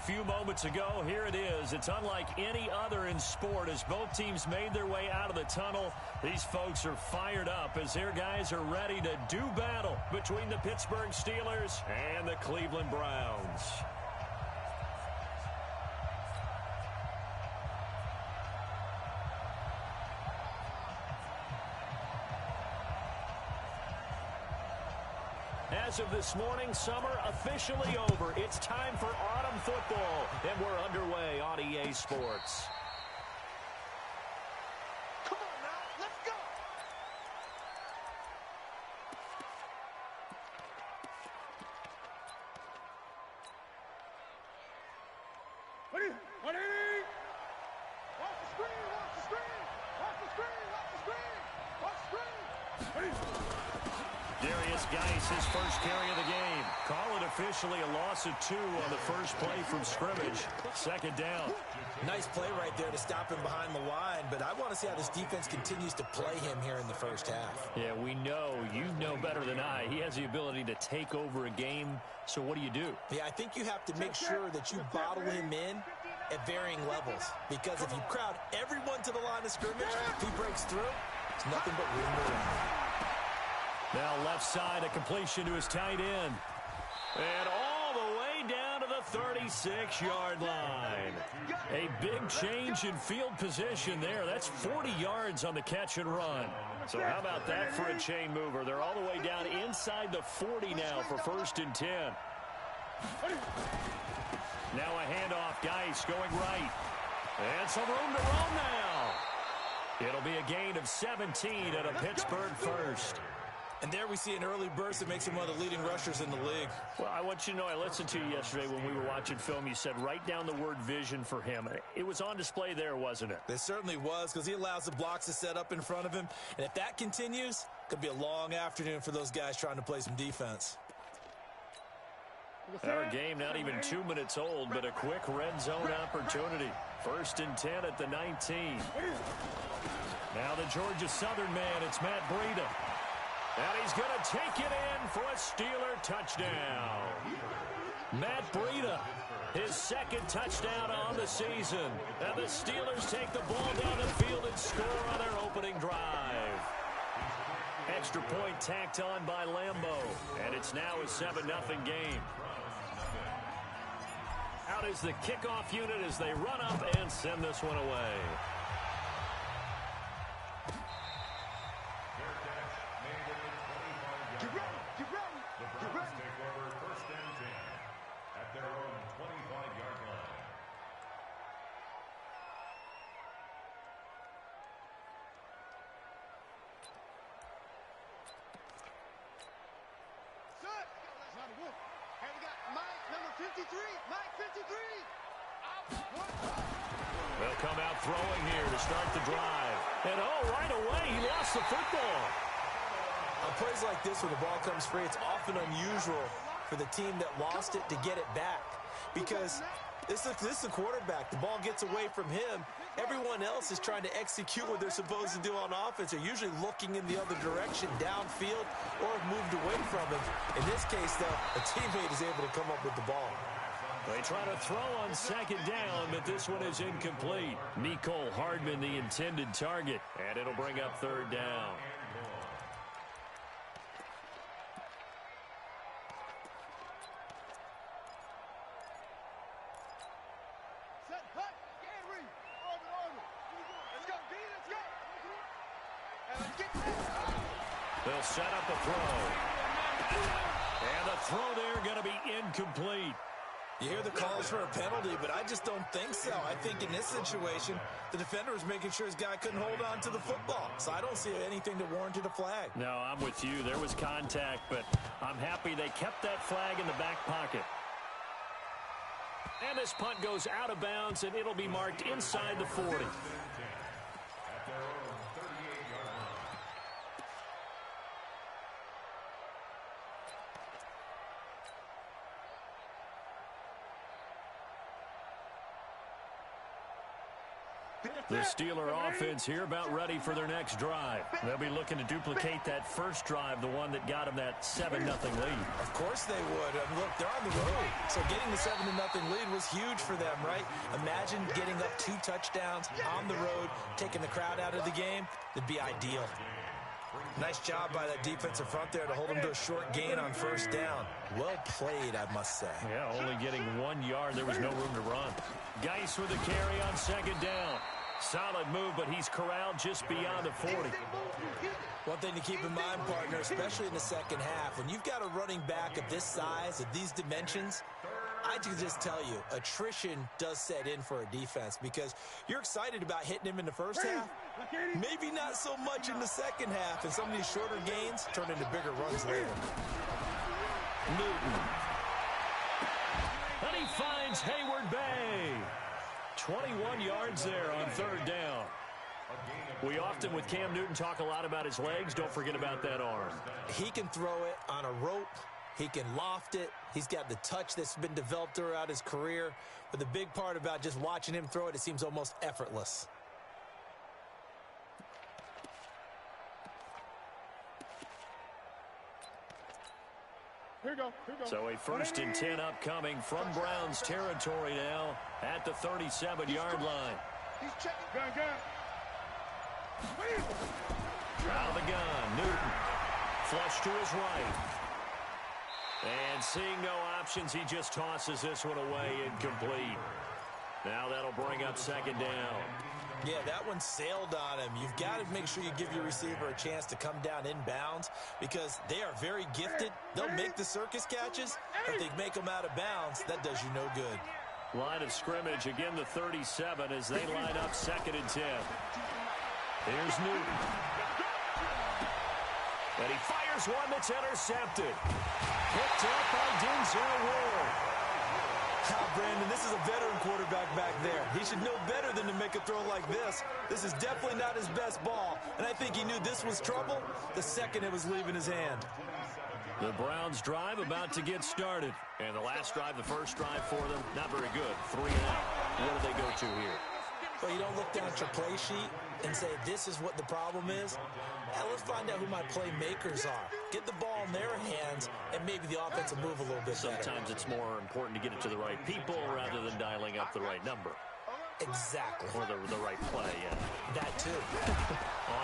few moments ago. Here it is. It's unlike any other in sport as both teams made their way out of the tunnel. These folks are fired up as their guys are ready to do battle between the Pittsburgh Steelers and the Cleveland Browns. As of this morning, summer officially over. It's time for autumn football, and we're underway on EA Sports. Come on now, let's go! Ready? Ready? Watch the screen, watch the screen! Watch the screen, watch the screen! Watch the screen! Ready? Darius Geis, his first carry of the game. Call it officially a loss of 2 on the first play from scrimmage. Second down. Nice play right there to stop him behind the line, but I want to see how this defense continues to play him here in the first half. Yeah, we know. You know better than I. He has the ability to take over a game, so what do you do? Yeah, I think you have to make sure that you bottle him in at varying levels, because if you crowd everyone to the line of scrimmage, if he breaks through, it's nothing but room to run. Now left side, a completion to his tight end. And all the way down to the 36-yard line. A big change in field position there. That's 40 yards on the catch and run. So how about that for a chain mover? They're all the way down inside the 40 now for 1st and 10. Now a handoff. Geis going right. And some room to roam now. It'll be a gain of 17 and a Pittsburgh first. And there we see an early burst that makes him one of the leading rushers in the league. Well, I want you to know, I listened to you yesterday when we were watching film. You said write down the word vision for him. It was on display there, wasn't it? It certainly was, because he allows the blocks to set up in front of him. And if that continues, it could be a long afternoon for those guys trying to play some defense. Our game not even 2 minutes old, but a quick red zone opportunity. 1st and 10 at the 19. Now the Georgia Southern man, it's Matt Breida. And he's going to take it in for a Steeler touchdown. Matt Breida, his 2nd touchdown on the season. And the Steelers take the ball down the field and score on their opening drive. Extra point tacked on by Lambo. And it's now a 7-0 game. Out is the kickoff unit as they run up and send this one away. They'll come out throwing here to start the drive. And, right away, he lost the football. On plays like this, when the ball comes free, it's often unusual for the team that lost it to get it back. Because this is the quarterback. The ball gets away from him. Everyone else is trying to execute what they're supposed to do on offense. They're usually looking in the other direction, downfield, or have moved away from him. In this case, though, a teammate is able to come up with the ball. They try to throw on 2nd down, but this one is incomplete. Mecole Hardman, the intended target, and it'll bring up 3rd down. They'll set up a throw. And the throw there going to be incomplete. You hear the calls for a penalty, but I just don't think so. I think in this situation, the defender was making sure his guy couldn't hold on to the football. So I don't see anything that warranted a flag. No, I'm with you. There was contact, but I'm happy they kept that flag in the back pocket. And this punt goes out of bounds, and it'll be marked inside the 40. The Steeler offense here about ready for their next drive. They'll be looking to duplicate that first drive, the one that got them that 7-0 lead. Of course they would. I mean, look, they're on the road. So getting the 7-0 lead was huge for them, right? Imagine getting up 2 touchdowns on the road, taking the crowd out of the game. It'd be ideal. Nice job by that defensive front there to hold them to a short gain on first down. Well played, I must say. Yeah, only getting 1 yard. There was no room to run. Geis with the carry on second down. Solid move, but he's corralled just beyond the 40. One thing to keep in mind, partner, especially in the second half, when you've got a running back of this size, of these dimensions, I can just tell you, attrition does set in for a defense because you're excited about hitting him in the first half. Maybe not so much in the second half, and some of these shorter gains turn into bigger runs later. Newton. And he finds Hayward Bay. 21 yards there on third down. We often, with Cam Newton, talk a lot about his legs. Don't forget about that arm. He can throw it on a rope. He can loft it. He's got the touch that's been developed throughout his career. But the big part about just watching him throw it, it seems almost effortless. Here you go. So a 1st and 10 upcoming from Browns territory now at the 37-yard line. He's checking. Gun. Out of the gun, Newton. Flush to his right. And seeing no options, he just tosses this one away incomplete. Now that'll bring up second down. Yeah, that one sailed on him. You've got to make sure you give your receiver a chance to come down inbounds because they are very gifted. They'll make the circus catches, but they make them out of bounds. That does you no good. Line of scrimmage, again the 37 as they line up 2nd and 10. Here's Newton. And he fires one that's intercepted. Picked up by Denzel Ward. Brandon, this is a veteran quarterback back there. He should know better than to make a throw like this. This is definitely not his best ball, and I think he knew this was trouble the second it was leaving his hand. The Browns drive about to get started. And the last drive, the first drive for them, not very good. 3 and out. What do they go to here? Well, you don't look down at your play sheet and say, this is what the problem is. Yeah, let's find out who my playmakers are. Get the ball in their hands, and maybe the offense will move a little bit better. Sometimes it's more important to get it to the right people rather than dialing up the right number. Exactly. Or the right play, yeah. That too.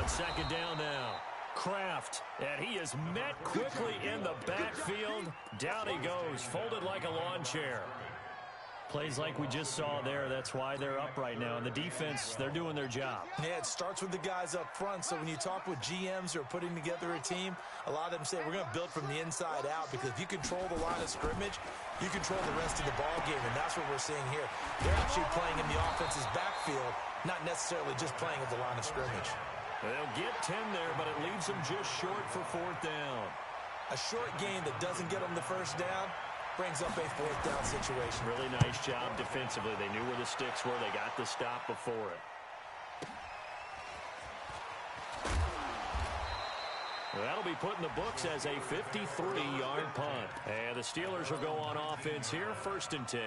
On second down now. Kraft, and he is met quickly in the backfield. Down he goes, folded like a lawn chair. Plays like we just saw there. That's why they're up right now. And the defense, they're doing their job. Yeah, it starts with the guys up front. So when you talk with GMs who are putting together a team, a lot of them say we're going to build from the inside out because if you control the line of scrimmage, you control the rest of the ball game, and that's what we're seeing here. They're actually playing in the offense's backfield, not necessarily just playing at the line of scrimmage. They'll get 10 there, but it leaves them just short for 4th down. A short gain that doesn't get them the first down brings up a 4th down situation. Really nice job defensively. They knew where the sticks were. They got the stop before it. That'll be put in the books as a 53-yard punt. And the Steelers will go on offense here, 1st and 10.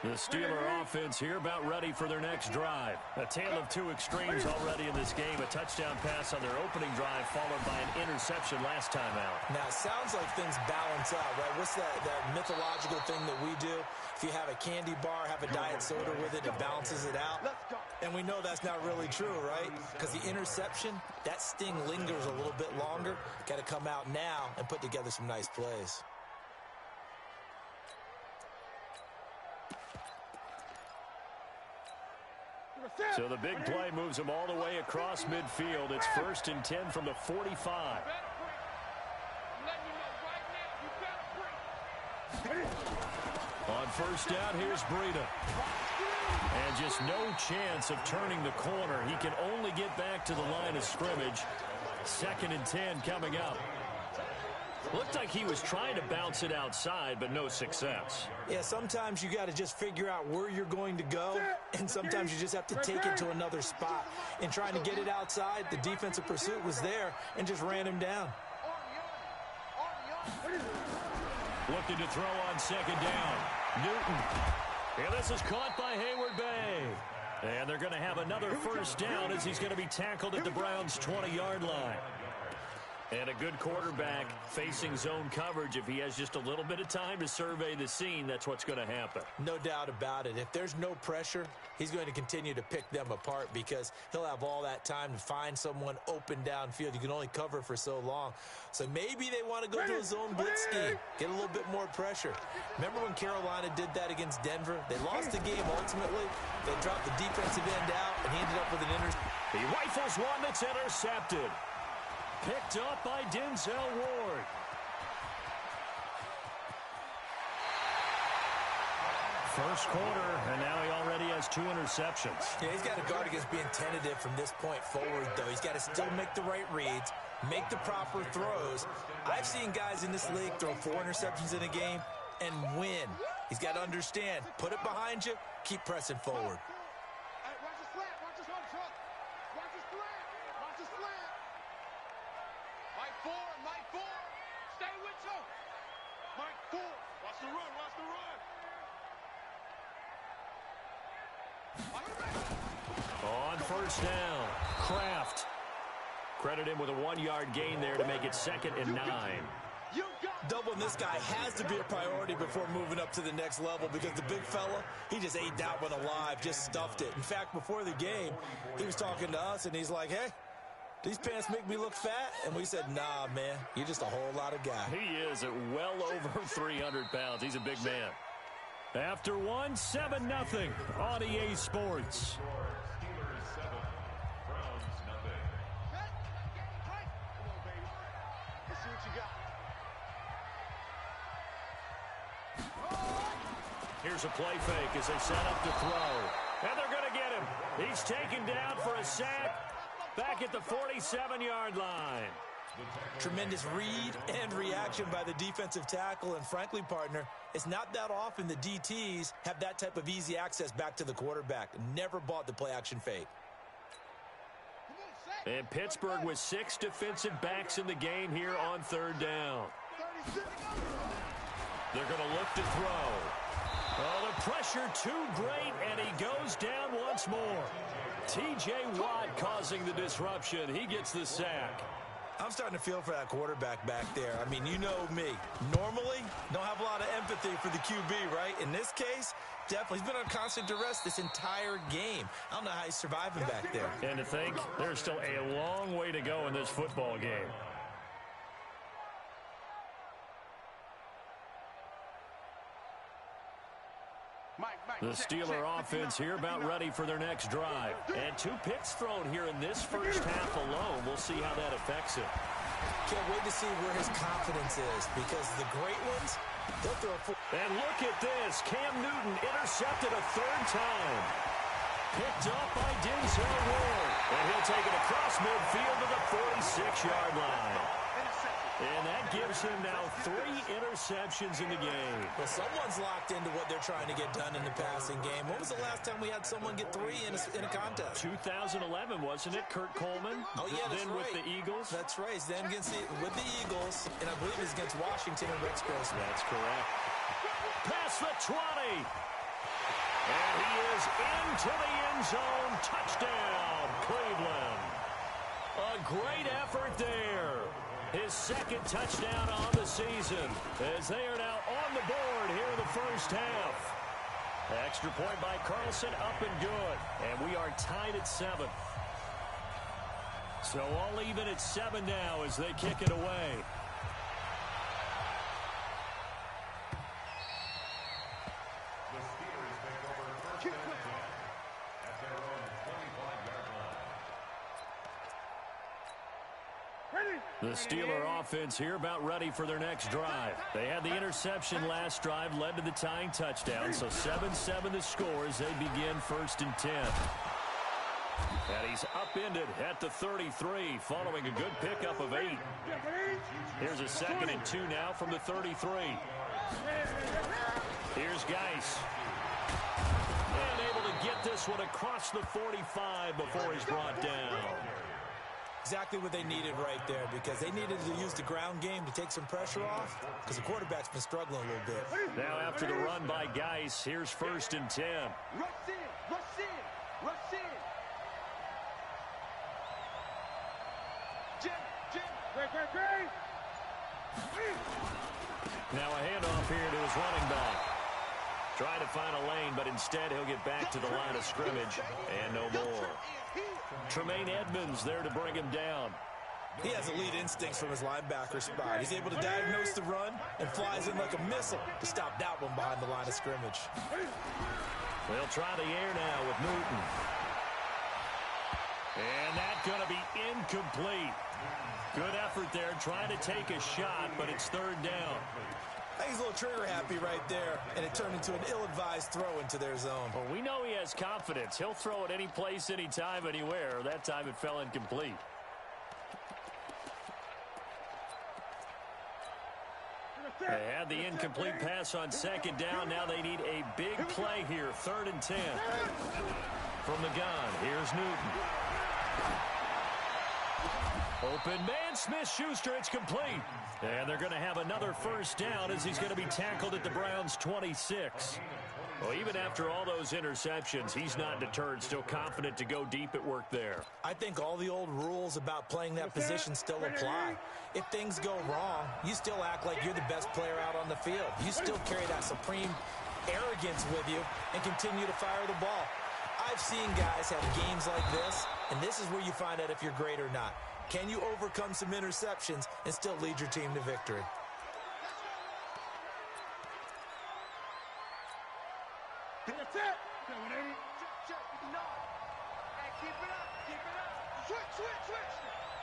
The Steeler offense here about ready for their next drive. A tale of two extremes already in this game. A touchdown pass on their opening drive followed by an interception last time out. Now, it sounds like things balance out, right? What's that mythological thing that we do? If you have a candy bar, have a diet soda with it, it balances it out. And we know that's not really true, right? Because the interception, that sting lingers a little bit longer. Got to come out now and put together some nice plays. So the big play moves them all the way across midfield. It's 1st and 10 from the 45. On first down, here's Breida. And just no chance of turning the corner. He can only get back to the line of scrimmage. 2nd and 10 coming up. Looked like he was trying to bounce it outside, but no success. Yeah, sometimes you got to just figure out where you're going to go, and sometimes you just have to take it to another spot. In trying to get it outside, the defensive pursuit was there and just ran him down. Looking to throw on second down. Newton. And this is caught by Hayward-Bay. And they're going to have another first down as he's going to be tackled at the Browns' 20-yard line. And a good quarterback facing zone coverage. If he has just a little bit of time to survey the scene, that's what's going to happen. No doubt about it. If there's no pressure, he's going to continue to pick them apart because he'll have all that time to find someone open downfield. You can only cover for so long. So maybe they want to go to a zone blitz scheme, get a little bit more pressure. Remember when Carolina did that against Denver? They lost the game ultimately. They dropped the defensive end out, and he ended up with an interception. He rifles one that's intercepted. Picked up by Denzel Ward. First quarter, and now he already has 2 interceptions. Yeah, he's got to guard against being tentative from this point forward, though. He's got to still make the right reads, make the proper throws. I've seen guys in this league throw 4 interceptions in a game and win. He's got to understand, put it behind you, keep pressing forward. Hey, watch the slant. Watch this one, Chuck. Watch the slant. Watch the slant. Mike 4. Mike 4. Stay with you. Mike 4. Watch the run. Watch the run. On first down, Kraft. Credit him with a 1-yard gain there to make it 2nd and 9. Doubling this guy has to be a priority before moving up to the next level because the big fella, he just ate that one alive, just stuffed it. In fact, before the game, he was talking to us, and he's like, hey, these pants make me look fat? And we said, nah, man, you're just a whole lot of guy. He is at well over 300 pounds. He's a big man. After one, 7-0 on EA Sports. Here's a play fake as they set up to throw. And they're going to get him. He's taken down for a sack back at the 47-yard line. Tremendous read and reaction by the defensive tackle. And frankly, partner, it's not that often the DTs have that type of easy access back to the quarterback. Never bought the play-action fake. And Pittsburgh with 6 defensive backs in the game here on 3rd down. They're going to look to throw. Oh, the pressure too great, and he goes down once more. T.J. Watt causing the disruption. He gets the sack. I'm starting to feel for that quarterback back there. I mean, you know me. Normally, don't have a lot of empathy for the QB, right? In this case, definitely. He's been on constant duress this entire game. I don't know how he's surviving back there. And to think, there's still a long way to go in this football game. The Steeler offense here about ready for their next drive. And 2 picks thrown here in this first half alone. We'll see how that affects him. Can't wait to see where his confidence is because the great ones, they'll throw a And look at this. Cam Newton intercepted a 3rd time. Picked up by Denzel Ward. And he'll take it across midfield to the 46-yard line. And that gives him now 3 interceptions in the game. Well, someone's locked into what they're trying to get done in the passing game. When was the last time we had someone get 3 in a contest? 2011, wasn't it? Kurt Coleman. Oh, yeah, that's then right. with the Eagles. That's right. He's then with the Eagles, and I believe it's against Washington and Rex Grossman. That's correct. Past the 20. And he is into the end zone. Touchdown, Cleveland. A great effort there. His 2nd touchdown on the season as they are now on the board here in the first half. Extra point by Carlson, up and good. And we are tied at 7. So all even at 7 now as they kick it away. The Steeler offense here about ready for their next drive. They had the interception last drive, led to the tying touchdown. So 7-7 the score as they begin 1st and 10. And he's upended at the 33 following a good pickup of 8. Here's a 2nd and 2 now from the 33. Here's Geis. And able to get this one across the 45 before he's brought down. Exactly what they needed right there, because they needed to use the ground game to take some pressure off, because the quarterback's been struggling a little bit. Now after the run by Geis, here's 1st and 10. Rush in, rush in, rush in. Jim. Great. Now a handoff here to his running back. Trying to find a lane, but instead he'll get back to the line of scrimmage, and no more. Tremaine Edmonds there to bring him down. He has elite instincts from his linebacker spot. He's able to diagnose the run and flies in like a missile to stop that one behind the line of scrimmage. They'll try the air now with Newton. And that's going to be incomplete. Good effort there, trying to take a shot, but it's 3rd down. I think he's a little trigger happy right there, and it turned into an ill-advised throw into their zone. Well, we know he has confidence. He'll throw it any place, anytime, anywhere. That time it fell incomplete. They had the incomplete pass on 2nd down. Now they need a big play here. 3rd and 10. From the gun, here's Newton. Open man, Smith-Schuster, it's complete. And they're going to have another 1st down as he's going to be tackled at the Browns' 26. Well, even after all those interceptions, he's not deterred, still confident to go deep at work there. I think all the old rules about playing that position still apply. If things go wrong, you still act like you're the best player out on the field. You still carry that supreme arrogance with you and continue to fire the ball. I've seen guys have games like this, and this is where you find out if you're great or not. Can you overcome some interceptions and still lead your team to victory? That's it. Check. No. Hey, keep it up. Switch.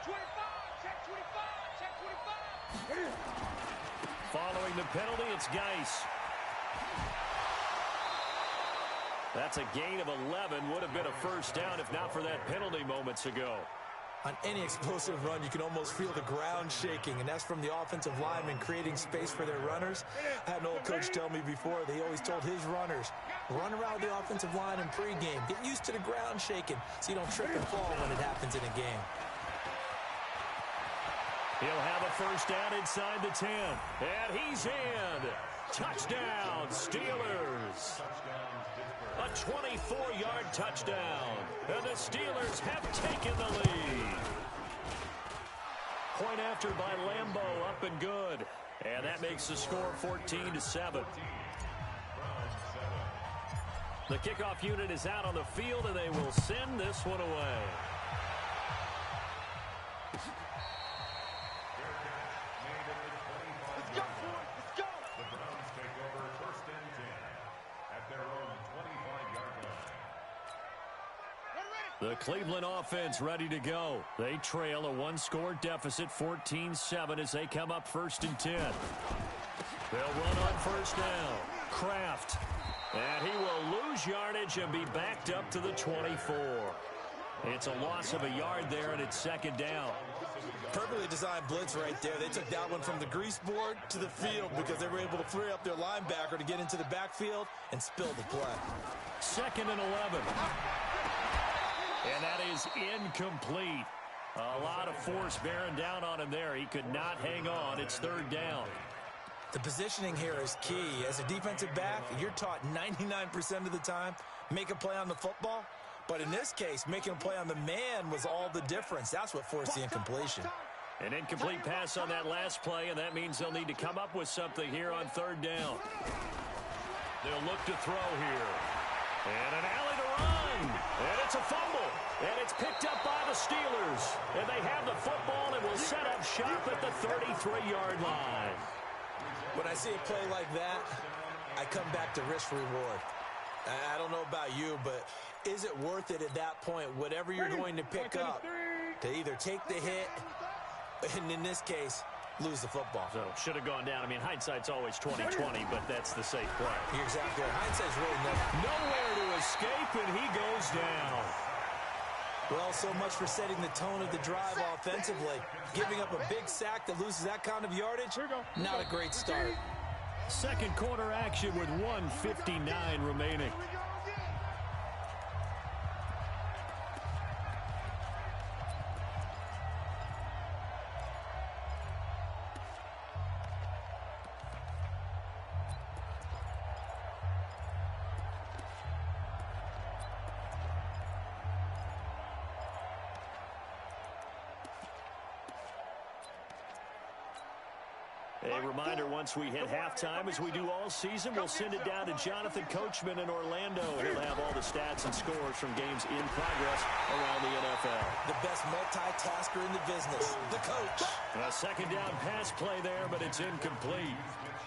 25. Check 25. Following the penalty, it's Geis. That's a gain of 11. Would have been a 1st down if not for that penalty moments ago. On any explosive run, you can almost feel the ground shaking, and that's from the offensive linemen creating space for their runners. I had an old coach tell me before, they always told his runners, run around the offensive line in pregame. Get used to the ground shaking so you don't trip and fall when it happens in a game. He'll have a 1st down inside the 10. And he's in. Touchdown, Steelers. A 24-yard touchdown. And the Steelers have taken the lead. Point after by Lambeau, up and good. And that makes the score 14-7. The kickoff unit is out on the field, and they will send this one away. Let's go. The Browns take over 1st and 10 at their own 25-yard line. The Cleveland offense ready to go. They trail a 1-score deficit, 14-7, as they come up 1st and 10. They'll run on 1st down. Kraft. And he will lose yardage and be backed up to the 24. It's a loss of a yard there, and it's 2nd down. Perfectly designed blitz right there. They took that one from the grease board to the field because they were able to free up their linebacker to get into the backfield and spill the play. 2nd and 11. And that is incomplete. A lot of force bearing down on him there. He could not hang on. It's 3rd down. The positioning here is key. As a defensive back, you're taught 99% of the time, make a play on the football. But in this case, making a play on the man was all the difference. That's what forced the incompletion. An incomplete pass on that last play, and that means they'll need to come up with something here on 3rd down. They'll look to throw here. And an alley to run. And it's a fumble. And it's picked up by the Steelers. And they have the football and will set up shop at the 33-yard line. When I see a play like that, I come back to risk-reward. I don't know about you, but is it worth it at that point, whatever you're going to pick up, to either take the hit, and in this case, lose the football? So, should have gone down. I mean, hindsight's always 20/20, but that's the safe play. You're exactly right. Hindsight's really nowhere to escape, and he goes down. Well, so much for setting the tone of the drive offensively. Giving up a big sack that loses that kind of yardage, not a great start. Second quarter action with 1:59 remaining. A reminder, once we hit halftime, as we do all season, we'll send it down to Jonathan Coachman in Orlando. He'll have all the stats and scores from games in progress around the NFL. The best multitasker in the business, the coach. A second down pass play there, but it's incomplete.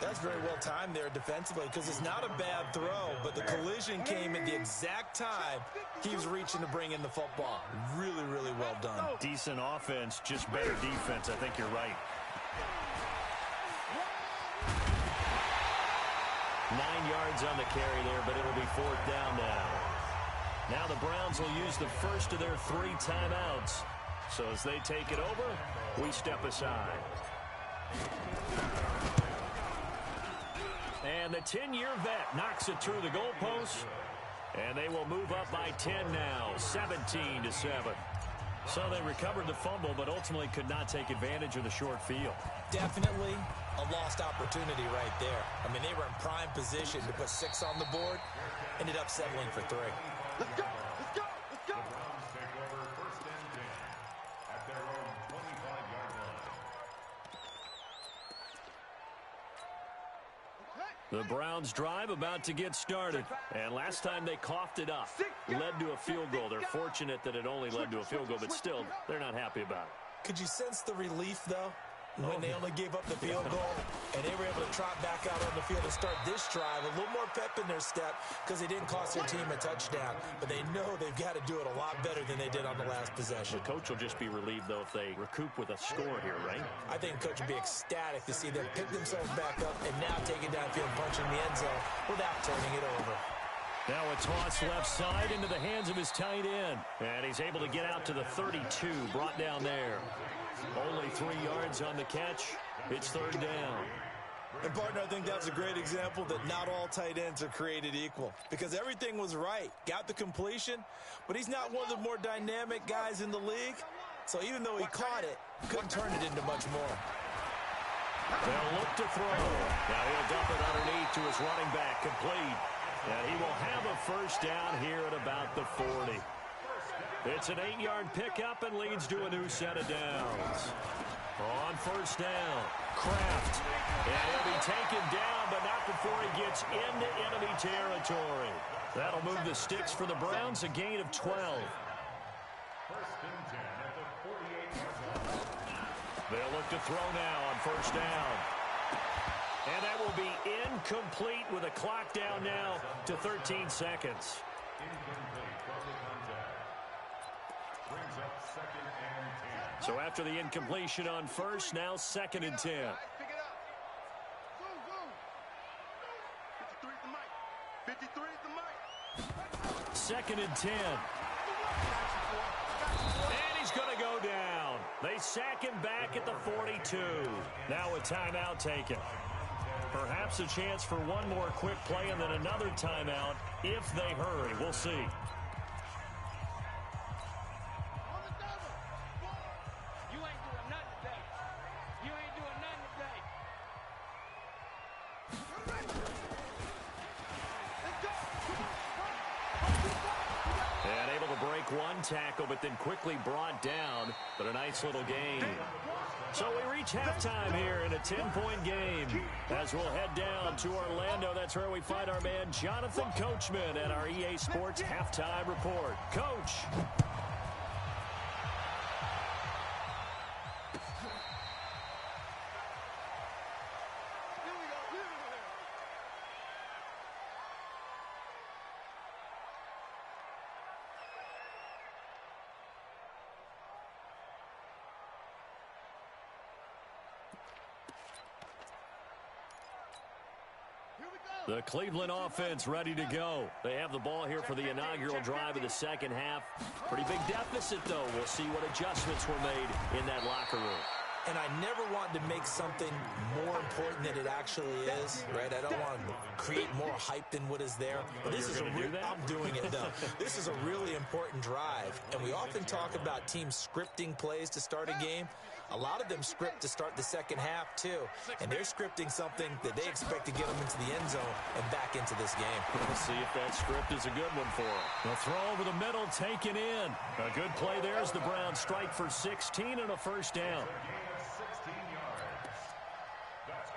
That's very well timed there defensively because it's not a bad throw, but the collision came at the exact time he was reaching to bring in the football. Really, really well done. Decent offense, just better defense. I think you're right. 9 yards on the carry there, but it'll be 4th down now. Now the Browns will use the first of their 3 timeouts. So as they take it over, we step aside. And the 10-year vet knocks it through the goalpost. And they will move up by 10 now, 17-7. So they recovered the fumble, but ultimately could not take advantage of the short field. Definitely a lost opportunity right there. I mean, they were in prime position to put 6 on the board. Ended up settling for 3. Let's go! Let's go! Let's go! The Browns take over 1st and 10 at their own 25-yard line. The Browns drive about to get started. And last time they coughed it up, led to a field goal. They're fortunate that it only led to a field goal, but still, they're not happy about it. Could you sense the relief, though, when they only gave up the field goal and they were able to trot back out on the field and start this drive? A little more pep in their step because they didn't cost their team a touchdown, but they know they've got to do it a lot better than they did on the last possession. The coach will just be relieved, though, if they recoup with a score here, right? I think the coach will be ecstatic to see them pick themselves back up and now take it downfield, punching the end zone without turning it over. Now a toss left side into the hands of his tight end. And he's able to get out to the 32, brought down there. Only 3 yards on the catch. It's 3rd down. And, partner, I think that's a great example that not all tight ends are created equal because everything was right. Got the completion, but he's not one of the more dynamic guys in the league. So even though he caught it, couldn't turn it into much more. They'll look to throw. Now he'll dump it underneath to his running back, complete. And he will have a 1st down here at about the 40. It's an 8-yard pickup and leads to a new set of downs. On 1st down, Kraft. And he'll be taken down, but not before he gets into enemy territory. That'll move the sticks for the Browns, a gain of 12. 1st and 10 at the 48-yard line. They'll look to throw now on 1st down. And that will be incomplete with a clock down now to 13 seconds. Incomplete from the contact. Brings up 2nd and 10. So after the incompletion on 1st, now 2nd and 10. Pick it up. Zoom, zoom. 53 is the mic. 53 is the mic. 2nd and 10. And he's going to go down. They sack him back at the 42. Now a timeout taken. Perhaps a chance for one more quick play and then another timeout if they hurry. We'll see. You ain't doing nothing today. You ain't doing nothing today. Let's go. And able to break one tackle, but then quickly brought down. But a nice little gain. So we reach halftime here in a 10-point game. As we'll head down to Orlando, that's where we find our man Jonathan Coachman at our EA Sports Halftime Report. Coach. The Cleveland offense ready to go. They have the ball here for the inaugural drive of the 2nd half. Pretty big deficit, though. We'll see what adjustments were made in that locker room. And I never want to make something more important than it actually is, right? I don't want to create more hype than what is there. But this is a I'm doing it, though. This is a really important drive. And we often talk about teams scripting plays to start a game. A lot of them script to start the 2nd half, too. And they're scripting something that they expect to get them into the end zone and back into this game. We'll see if that script is a good one for them. The throw over the middle, taken in. A good play there as the Browns strike for 16 and a 1st down. Gain of 16 yards. That's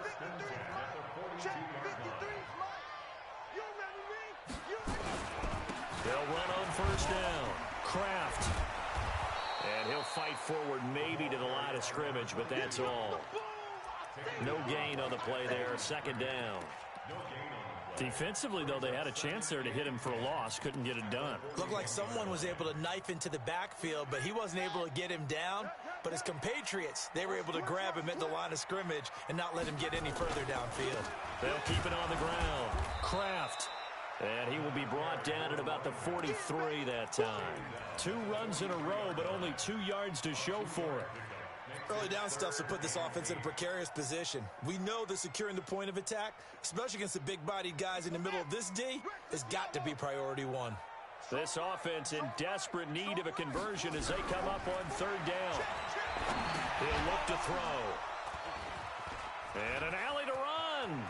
First and 10 at the 42-yard line. They'll run on first down. Kraft. And he'll fight forward maybe to the line of scrimmage, but that's all. No gain on the play there. Second down. Defensively, though, they had a chance there to hit him for a loss. Couldn't get it done. Looked like someone was able to knife into the backfield, but he wasn't able to get him down. But his compatriots, they were able to grab him at the line of scrimmage and not let him get any further downfield. They'll keep it on the ground. Kraft. And he will be brought down at about the 43 that time. 2 runs in a row, but only 2 yards to show for it. Early down stuff to put this offense in a precarious position. We know that securing the point of attack, especially against the big-bodied guys in the middle of this D, has got to be priority 1. This offense in desperate need of a conversion as they come up on third down. He'll look to throw. And an alley to run.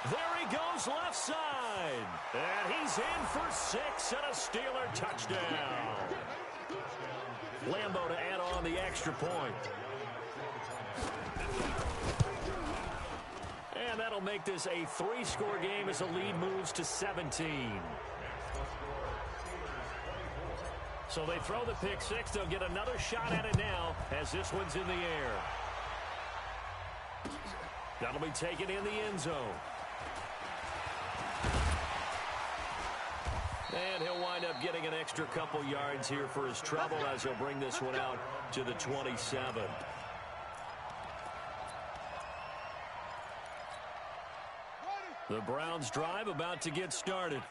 There he goes left side. And he's in for 6 and a Steeler touchdown. Lambo to add on the extra point. And that'll make this a 3-score game as the lead moves to 17. So they throw the pick 6. They'll get another shot at it now as this one's in the air. That'll be taken in the end zone. And he'll wind up getting an extra couple yards here for his trouble as he'll bring this one out to the 27. The Browns drive about to get started.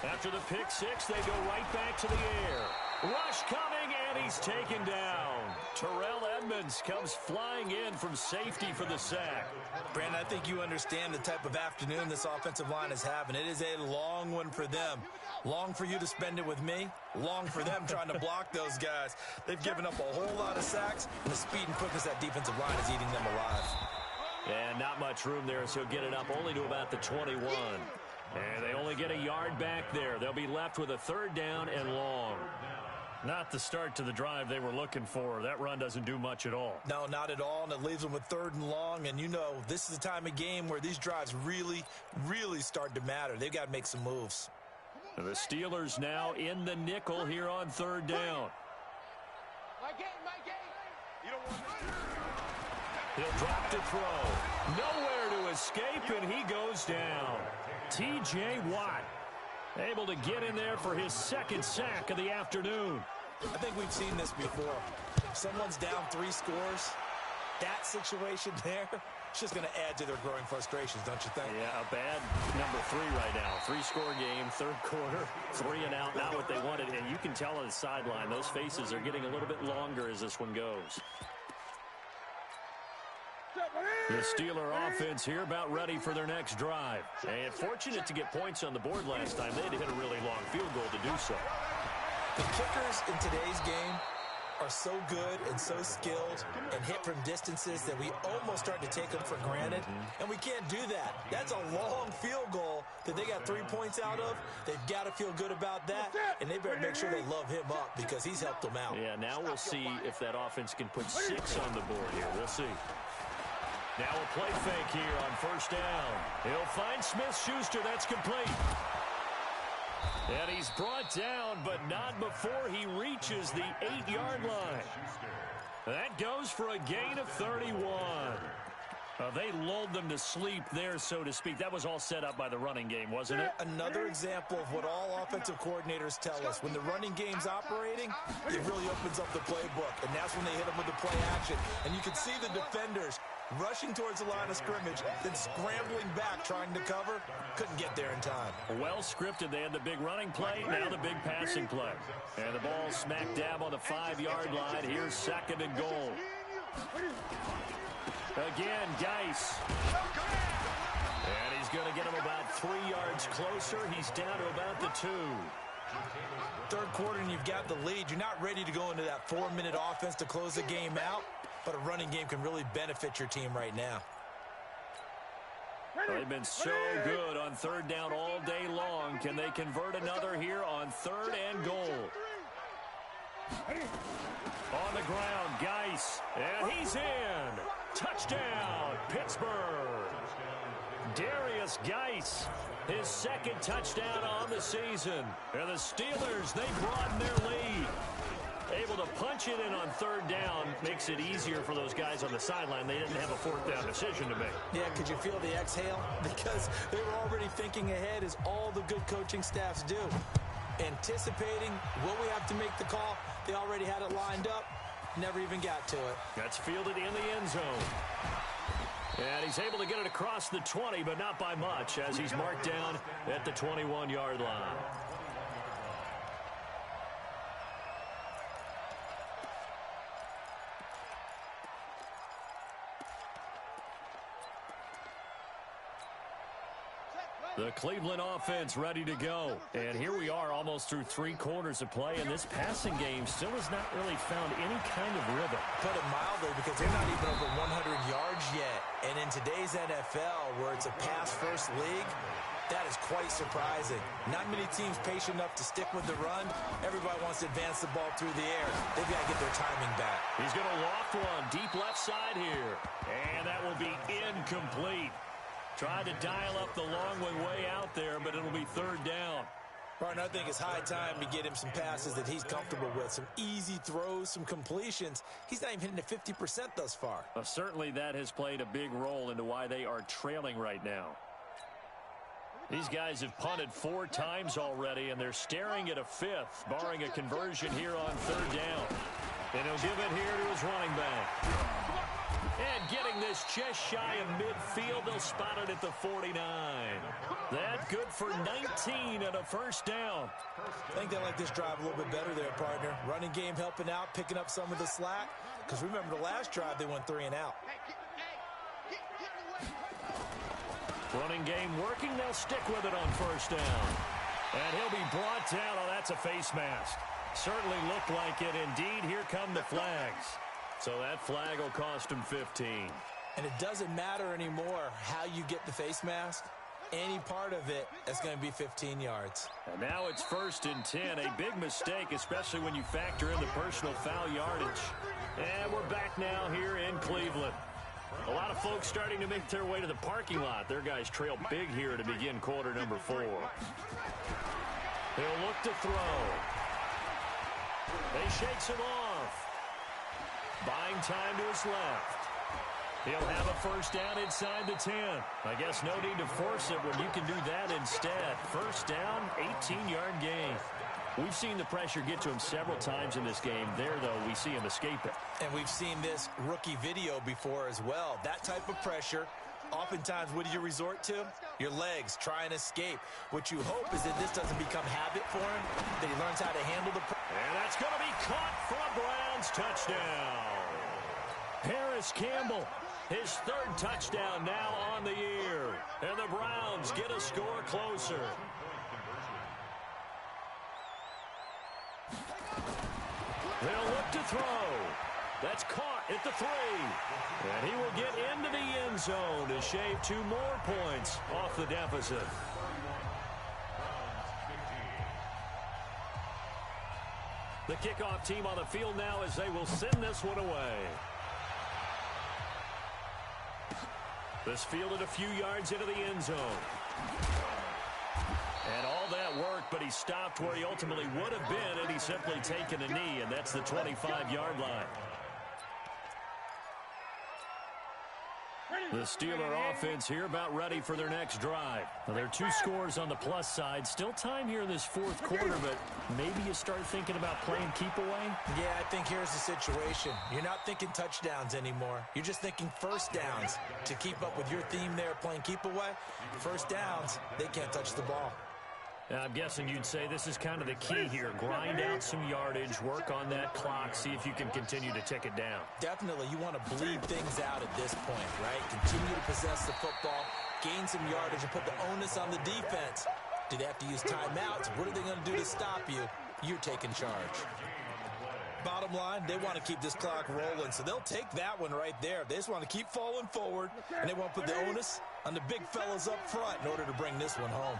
After the pick 6, they go right back to the air. Rush coming, and he's taken down. Terrell Edmunds comes flying in from safety for the sack. Brandon, I think you understand the type of afternoon this offensive line is having. It is a long one for them. Long for you to spend it with me. Long for them trying to block those guys. They've given up a whole lot of sacks, and the speed and quickness that defensive line is eating them alive. And not much room there, so get it up only to about the 21. And they only get a yard back there. They'll be left with a third down and long. Not the start to the drive they were looking for. That run doesn't do much at all. No, not at all, and it leaves them with third and long. And you know, this is the time of game where these drives really, really start to matter. They've got to make some moves. And the Steelers now in the nickel here on third down. My game. You don't want He'll drop to throw. Nowhere to escape, and he goes down. T.J. Watt able to get in there for his second sack of the afternoon. I think we've seen this before. If someone's down 3 scores, that situation there, it's just going to add to their growing frustrations, don't you think? Yeah, a bad number 3 right now. 3-score game, third quarter, 3 and out, not what they wanted. And you can tell on the sideline, those faces are getting a little bit longer as this one goes. The Steeler offense here about ready for their next drive. And fortunate to get points on the board last time. They had to hit a really long field goal to do so. The kickers in today's game are so good and so skilled and hit from distances that we almost start to take them for granted. And we can't do that. That's a long field goal that they got 3 points out of. They've got to feel good about that, and they better make sure they love him up because he's helped them out. Yeah, now we'll see if that offense can put 6 on the board here. We'll see. Now a play fake here on first down. He'll find Smith-Schuster. That's complete. And he's brought down, but not before he reaches the 8-yard line. That goes for a gain of 31. They lulled them to sleep there, so to speak. That was all set up by the running game, wasn't it? Another example of what all offensive coordinators tell us. When the running game's operating, it really opens up the playbook, and that's when they hit them with the play action. And you can see the defenders rushing towards the line of scrimmage, then scrambling back trying to cover. Couldn't get there in time. Well scripted. They had the big running play, now the big passing play. And the ball smack dab on the 5-yard line. Here's second and goal. Again, Geis. And he's going to get him about 3 yards closer. He's down to about the 2. Third quarter and you've got the lead. You're not ready to go into that 4-minute offense to close the game out, but a running game can really benefit your team right now. They've been so good on third down all day long. Can they convert another here on third and goal? On the ground, Geis, and he's in. Touchdown, Pittsburgh. Darius Geis, his second touchdown on the season. And the Steelers, they broaden their lead. Able to punch it in on third down makes it easier for those guys on the sideline. They didn't have a fourth down decision to make. Yeah, could you feel the exhale? Because they were already thinking ahead, as all the good coaching staffs do. Anticipating, will we have to make the call? They already had it lined up. Never even got to it. That's fielded in the end zone. And he's able to get it across the 20, but not by much, as he's marked down at the 21-yard line. The Cleveland offense ready to go. And here we are almost through 3 quarters of play, and this passing game still has not really found any kind of rhythm. Put it mildly, because they're not even over 100 yards yet. And in today's NFL, where it's a pass-first league, that is quite surprising. Not many teams patient enough to stick with the run. Everybody wants to advance the ball through the air. They've got to get their timing back. He's going to loft one deep left side here. And that will be incomplete. Tried to dial up the long one way out there, but it'll be third down. Martin, I think it's high time to get him some passes that he's comfortable with. Some easy throws, some completions. He's not even hitting the 50% thus far. Certainly that has played a big role into why they are trailing right now. These guys have punted 4 times already, and they're staring at a 5th, barring a conversion here on third down. And he'll give it here to his running back. And getting this just shy of midfield, they'll spot it at the 49. That good for 19 and a first down. I think they like this drive a little bit better there, partner. Running game helping out, picking up some of the slack. Because remember, the last drive, they went 3 and out. Running game working, they'll stick with it on first down. And he'll be brought down. Oh, that's a face mask. Certainly looked like it. Indeed, here come the flags. So that flag will cost him 15. And it doesn't matter anymore how you get the face mask. Any part of it, that's going to be 15 yards. And now it's 1st and 10. A big mistake, especially when you factor in the personal foul yardage. And we're back now here in Cleveland. A lot of folks starting to make their way to the parking lot. Their guys trail big here to begin quarter number 4. He'll look to throw. They shakes him off. Buying time to his left. He'll have a first down inside the 10. I guess no need to force it when you can do that instead. First down, 18-yard gain. We've seen the pressure get to him several times in this game. There, though, we see him escape it. And we've seen this rookie video before as well. That type of pressure, oftentimes, what do you resort to? Your legs, try and escape. What you hope is that this doesn't become habit for him, that he learns how to handle the pressure. And that's going to be caught for a Browns touchdown. Harris Campbell, his 3rd touchdown now on the year. And the Browns get a score closer. They'll look to throw. That's caught at the 3. And he will get into the end zone to shave 2 more points off the deficit. The kickoff team on the field now as they will send this one away. This fielded a few yards into the end zone. And all that work, but he stopped where he ultimately would have been, and he's simply taken a knee, and that's the 25-yard line. The Steeler offense here about ready for their next drive. Now, there are 2 scores on the plus side. Still time here in this 4th quarter, but maybe you start thinking about playing keep away? Yeah, I think here's the situation. You're not thinking touchdowns anymore. You're just thinking first downs. To keep up with your theme there, playing keep away, first downs, they can't touch the ball. Now, I'm guessing you'd say this is kind of the key here. Grind out some yardage, work on that clock, see if you can continue to tick it down. Definitely, you want to bleed things out at this point, right? Continue to possess the football, gain some yardage, and put the onus on the defense. Do they have to use timeouts? What are they going to do to stop you? You're taking charge. Bottom line, they want to keep this clock rolling, so they'll take that one right there. They just want to keep falling forward, and they want to put the onus on the big fellas up front in order to bring this one home.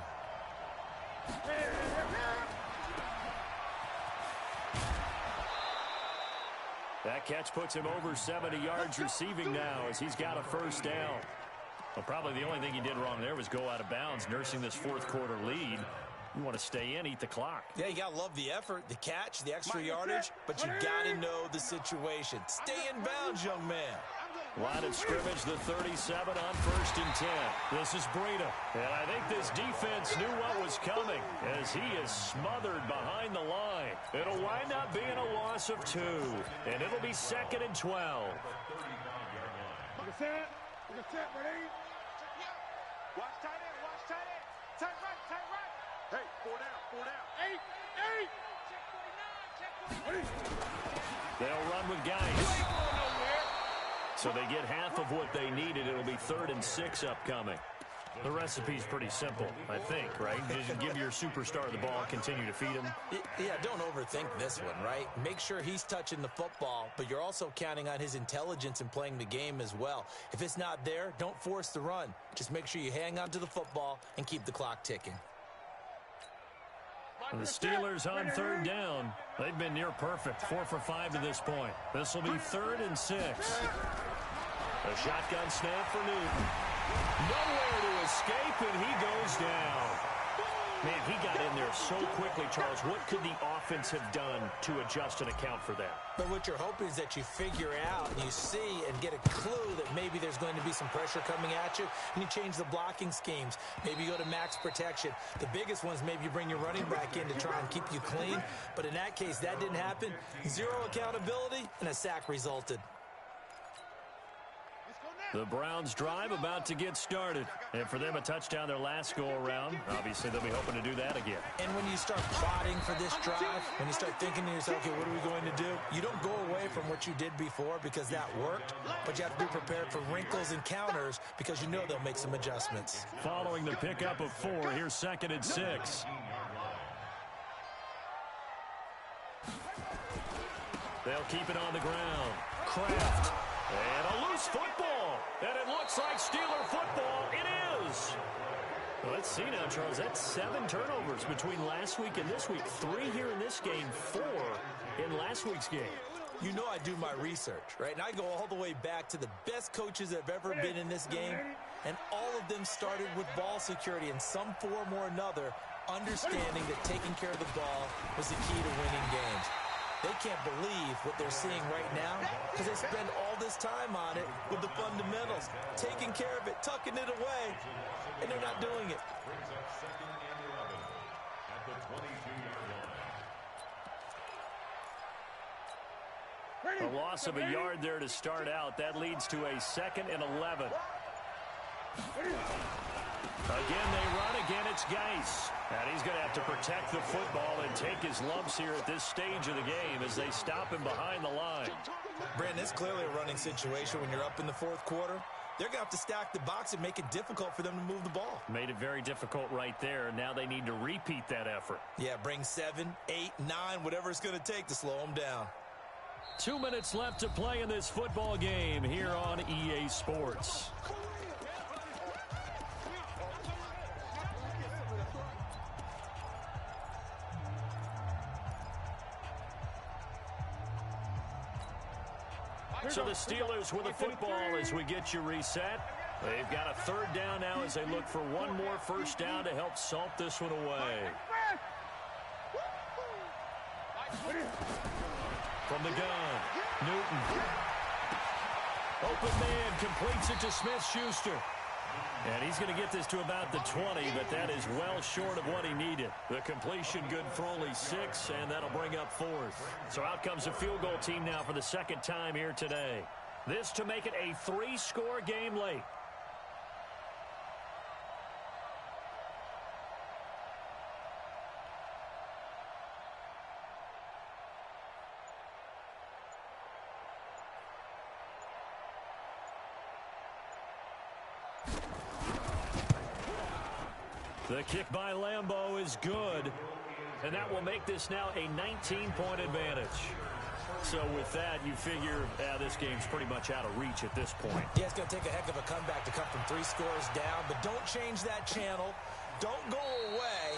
That catch puts him over 70 yards receiving now as he's got a first down. Well, probably the only thing he did wrong there was go out of bounds, nursing this fourth quarter lead. You want to stay in, eat the clock. Yeah, you got to love the effort, the catch, the extra yardage, but you got to know the situation. Stay in bounds, young man. Line of scrimmage, the 37 on 1st and 10. This is Breida. And I think this defense knew what was coming as he is smothered behind the line. It'll wind up being a loss of 2, and it'll be 2nd and 12. Look at that. Ready? Watch tight end. Watch tight end. Tight right. Tight right. Hey, 4 down. 8. Ready? They'll run with guys. So they get half of what they needed. It'll be 3rd and 6 upcoming. The recipe's pretty simple, I think, right? Just give your superstar the ball, continue to feed him. Yeah, don't overthink this one, right? Make sure he's touching the football, but you're also counting on his intelligence in playing the game as well. If it's not there, don't force the run. Just make sure you hang on to the football and keep the clock ticking. And the Steelers on 3rd down. They've been near perfect, 4 for 5 to this point. This will be 3rd and 6. A shotgun snap for Newton. Nowhere to escape, and he goes down. Man, he got in there so quickly, Charles. What could the offense have done to adjust and account for that? But what you're hoping is that you figure out and you see and get a clue that maybe there's going to be some pressure coming at you, and you change the blocking schemes. Maybe you go to max protection. The biggest one is maybe you bring your running back in to try and keep you clean. But in that case, that didn't happen. 0 accountability, and a sack resulted. The Browns drive about to get started. And for them, a touchdown their last go-around. Obviously, they'll be hoping to do that again. And when you start plotting for this drive, when you start thinking to yourself, okay, what are we going to do? You don't go away from what you did before because that worked, but you have to be prepared for wrinkles and counters because you know they'll make some adjustments. Following the pickup of 4, here's 2nd and 6. They'll keep it on the ground. Kraft. And a loose football. And it looks like Steeler football. It is. Well, let's see now, Charles. That's 7 turnovers between last week and this week. 3 here in this game, 4 in last week's game. You know I do my research, right? And I go all the way back to the best coaches that have ever been in this game. And all of them started with ball security in some form or another, understanding that taking care of the ball was the key to winning games. They can't believe what they're seeing right now because they spend all this time on it with the fundamentals, taking care of it, tucking it away, and they're not doing it. Brings up 2nd and 11 at the 22-yard line. A loss of a yard there to start out. That leads to a 2nd and 11. Again, they run. Again, it's Geis. And he's going to have to protect the football and take his lumps here at this stage of the game as they stop him behind the line. Brandon, it's clearly a running situation when you're up in the 4th quarter. They're going to have to stack the box and make it difficult for them to move the ball. Made it very difficult right there. Now they need to repeat that effort. Yeah, bring 7, 8, 9, whatever it's going to take to slow them down. 2 minutes left to play in this football game here on EA Sports. So the Steelers with a football as we get you reset. They've got a 3rd down now as they look for one more first down to help salt this one away. From the gun, Newton. Open man completes it to Smith-Schuster. And he's going to get this to about the 20, but that is well short of what he needed. The completion good for only 6, and that'll bring up 4th. So out comes a field goal team now for the 2nd time here today. This to make it a 3-score game late. The kick by Lambeau is good, and that will make this now a 19-point advantage. So with that, you figure this game's pretty much out of reach at this point. Yeah, it's going to take a heck of a comeback to come from 3 scores down, but don't change that channel. Don't go away.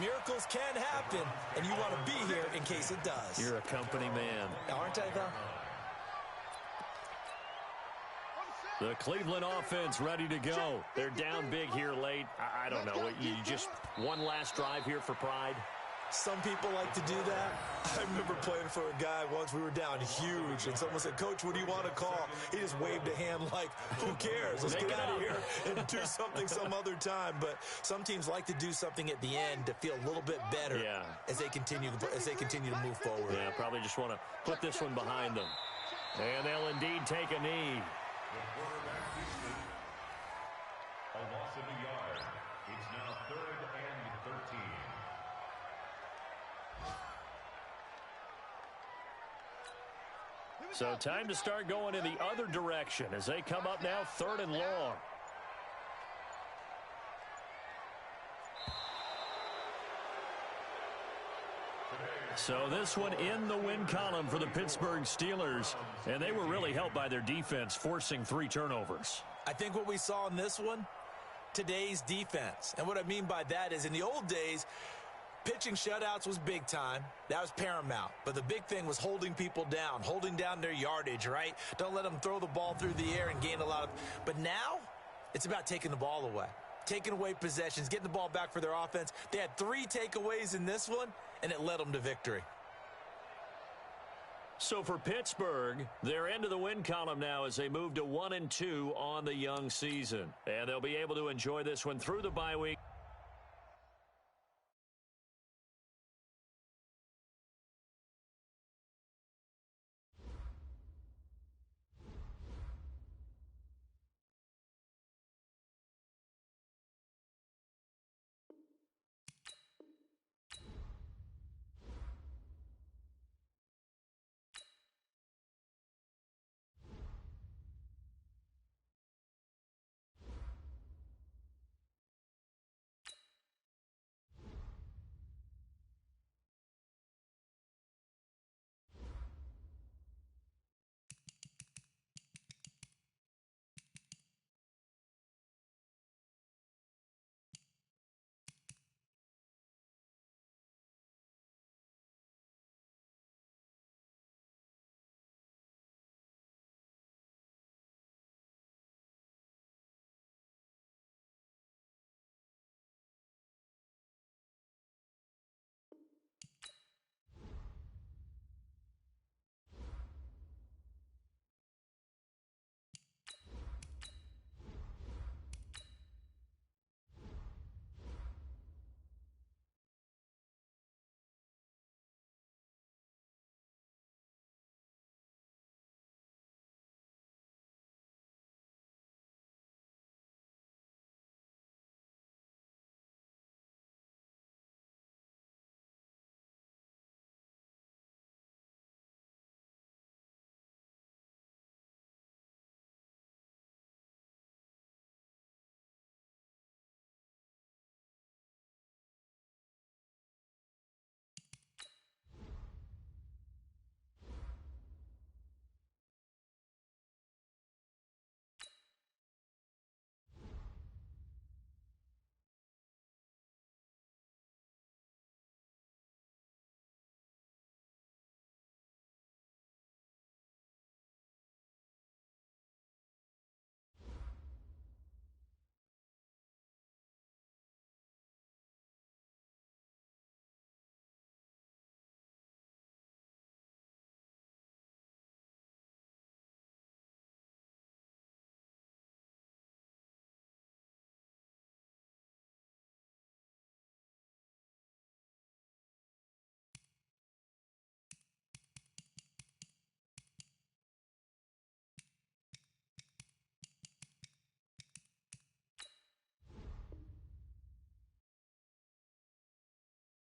Miracles can happen, and you want to be here in case it does. You're a company man. Aren't I, though? The Cleveland offense ready to go. They're down big here late. I don't know. You just one last drive here for pride. Some people like to do that. I remember playing for a guy once. We were down huge, and someone said, "Coach, what do you want to call?" He just waved a hand like, "Who cares? Let's get out of here and do something some other time." But some teams like to do something at the end to feel a little bit better as they continue to move forward. Yeah, probably just want to put this one behind them. And they'll indeed take a knee. The quarterback Houston. A loss of a yard. It's now 3rd and 13. So time to start going in the other direction as they come up now 3rd and long. So this one in the win column for the Pittsburgh Steelers. And they were really helped by their defense, forcing 3 turnovers. I think what we saw in this one, today's defense. And what I mean by that is in the old days, pitching shutouts was big time. That was paramount. But the big thing was holding people down, holding down their yardage, right? Don't let them throw the ball through the air and gain a lot of... But now, it's about taking the ball away. Taking away possessions, getting the ball back for their offense. They had 3 takeaways in this one, and it led them to victory. So for Pittsburgh, they're into the win column now as they move to 1-2 on the young season. And they'll be able to enjoy this one through the bye week.